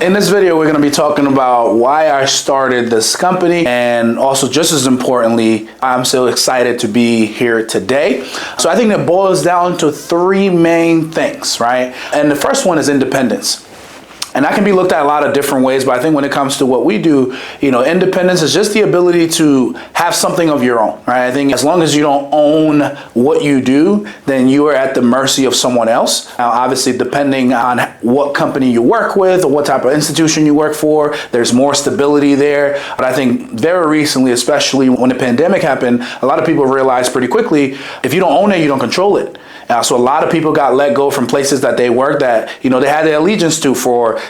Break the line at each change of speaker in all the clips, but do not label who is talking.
In this video, we're going to be talking about why I started this company, and also just as importantly, I'm so excited to be here today. So I think that boils down to three main things, right? And the first one is independence. And that can be looked at a lot of different ways, but I think when it comes to what we do, independence is just the ability to have something of your own, right? I think as long as you don't own what you do, then you are at the mercy of someone else. Now, obviously, depending on what company you work with or what type of institution you work for, there's more stability there. But I think very recently, especially when the pandemic happened, a lot of people realized pretty quickly, if you don't own it, you don't control it. So a lot of people got let go from places that they worked that, they had their allegiance to for,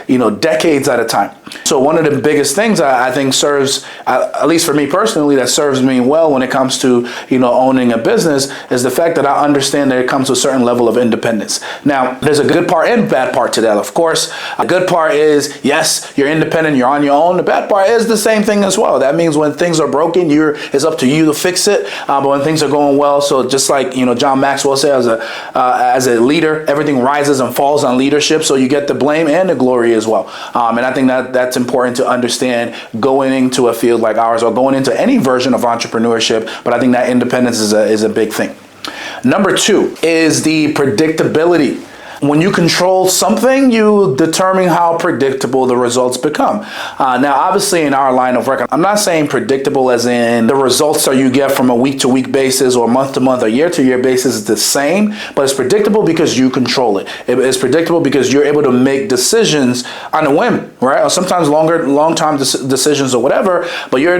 decades at a time. So one of the biggest things I think serves, at least for me personally, that serves me well when it comes to, owning a business is the fact that I understand that it comes to a certain level of independence. Now, there's a good part and bad part to that, of course. A good part is, yes, you're independent, you're on your own. The bad part is the same thing as well. That means when things are broken, it's up to you to fix it. But when things are going well, so just like, John Maxwell says, as a leader, everything rises and falls on leadership. So you get the blame and the glory as well. And I think that's important to understand going into a field like ours or going into any version of entrepreneurship. But I think that independence is a big thing. Number two is the predictability. When you control something, you determine how predictable the results become. Now, obviously, in our line of work, I'm not saying predictable as in the results that you get from a week-to-week basis or month-to-month or year-to-year basis is the same, but it's predictable because you control it. It's predictable because you're able to make decisions on a whim, right? Or sometimes long-term decisions or whatever, but you're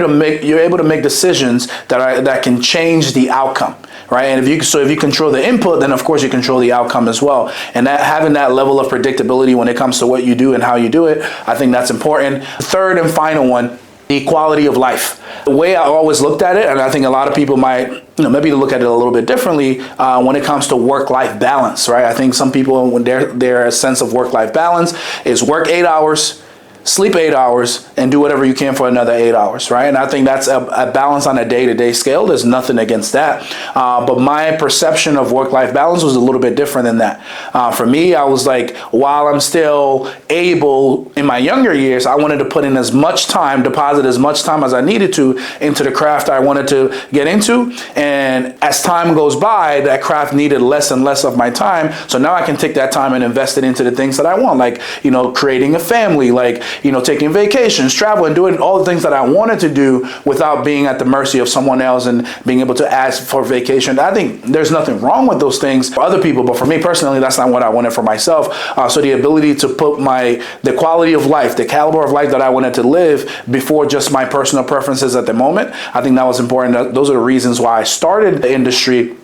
able to make decisions that can change the outcome. Right, and if you control the input, then of course you control the outcome as well. And that having that level of predictability when it comes to what you do and how you do it, I think that's important. Third and final one, the quality of life. The way I always looked at it, and I think a lot of people might, maybe look at it a little bit differently when it comes to work-life balance. Right, I think some people, when their sense of work-life balance is work 8 hours, sleep 8 hours, and do whatever you can for another 8 hours, right? And I think that's a balance on a day-to-day scale. There's nothing against that. But my perception of work-life balance was a little bit different than that. For me, I was like, while I'm still able in my younger years, I wanted to put in as much time, deposit as much time as I needed to into the craft I wanted to get into. And as time goes by, that craft needed less and less of my time. So now I can take that time and invest it into the things that I want, like, creating a family, like, taking vacations, traveling, doing all the things that I wanted to do without being at the mercy of someone else and being able to ask for vacation. I think there's nothing wrong with those things for other people, but for me personally, that's not what I wanted for myself. So the ability to put the quality of life, the caliber of life that I wanted to live before just my personal preferences at the moment, I think that was important. Those are the reasons why I started the industry.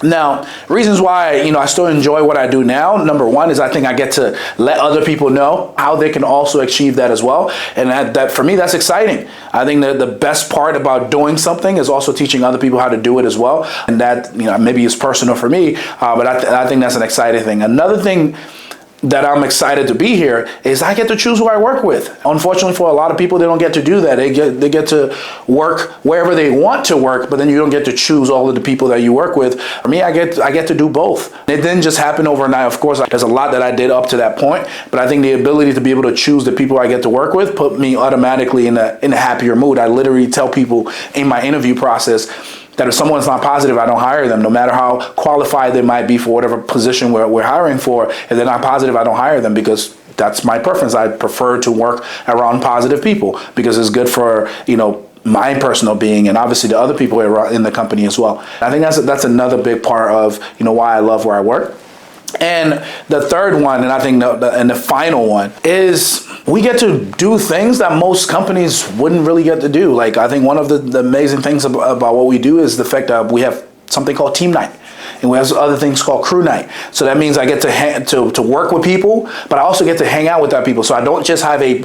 Now, reasons why, I still enjoy what I do now. Number one is I think I get to let other people know how they can also achieve that as well. And that for me, that's exciting. I think that the best part about doing something is also teaching other people how to do it as well. And that, maybe is personal for me, but I think that's an exciting thing. Another thing that I'm excited to be here is I get to choose who I work with. Unfortunately, for a lot of people, they don't get to do that. They get to work wherever they want to work, but then you don't get to choose all of the people that you work with. For me, I get to do both. It didn't just happen overnight. Of course, there's a lot that I did up to that point, but I think the ability to be able to choose the people I get to work with put me automatically in a happier mood. I literally tell people in my interview process that if someone's not positive, I don't hire them, no matter how qualified they might be for whatever position we're hiring for. If they're not positive, I don't hire them because that's my preference. I prefer to work around positive people because it's good for, my personal being and obviously the other people in the company as well. I think that's another big part of, why I love where I work. And the third one, and I think the final one, is we get to do things that most companies wouldn't really get to do. Like, I think one of the amazing things about what we do is the fact that we have something called team night. And we have other things called crew night. So that means I get to work with people, but I also get to hang out with that people. So I don't just have a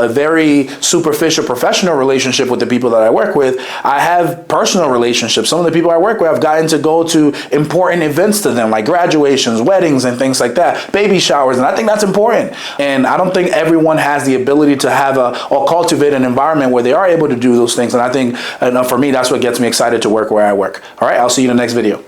very superficial professional relationship with the people that I work with. I have personal relationships. Some of the people I work with, I've gotten to go to important events to them, like graduations, weddings, and things like that, baby showers. And I think that's important. And I don't think everyone has the ability to have or cultivate an environment where they are able to do those things. And I think for me, that's what gets me excited to work where I work. All right, I'll see you in the next video.